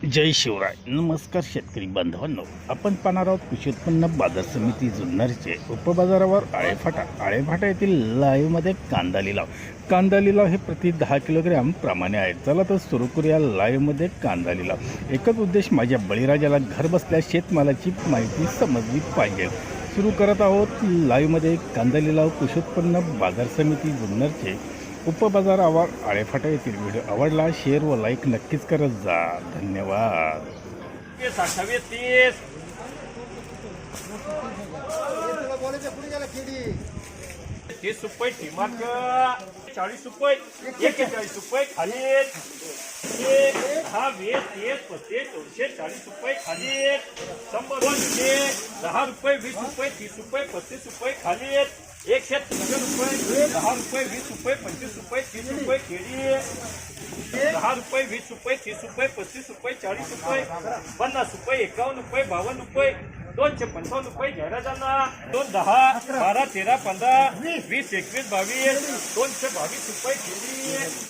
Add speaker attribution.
Speaker 1: जय शिवराय. नमस्कार शेतकरी बांधवांनो, आपण पाहणार आहोत कृषी उत्पन्न बाजार समिती जुन्नरचे उपबाजारावर आळेफाटा येथील लाईव्हमध्ये कांदा लिलाव हे प्रति 10 किलोग्रॅम प्रमाणे आहे. चला तर सुरू करूया लाईव्हमध्ये कांदा लिलाव. एकच उद्देश, माझ्या बळीराजाला घर बसल्या शेतमालाची माहिती समजली पाहिजे. सुरू करत आहोत लाईव्हमध्ये कांदा लिलाव. कृषी उत्पन्न बाजार समिती जुन्नरचे उपबाजारावर आळेफाटा येथील. व्हिडिओ आवडला शेअर व लाईक नक्कीच करत जा. धन्यवाद.
Speaker 2: 30 रुपये टिमाक, 40 रुपये, 41 रुपये खाली, 10, 20, 30, 35, 40 रुपये खाली, 100, 10 रुपये, 20 रुपये, 30 रुपये, 35 रुपये खाली, 130 रुपये, 10 रुपये, 20 रुपये, 25 रुपये, 30 रुपये खेडी, 10 रुपये, 20 रुपये, 30 रुपये, 35 रुपये, 40 रुपये, 50 रुपये, 51 रुपये, 52 रुपये, 255 रुपये जाहिरातांना, 2, 10, 12, 13, 15, 20, 21, 22, 222 रुपये खेडी.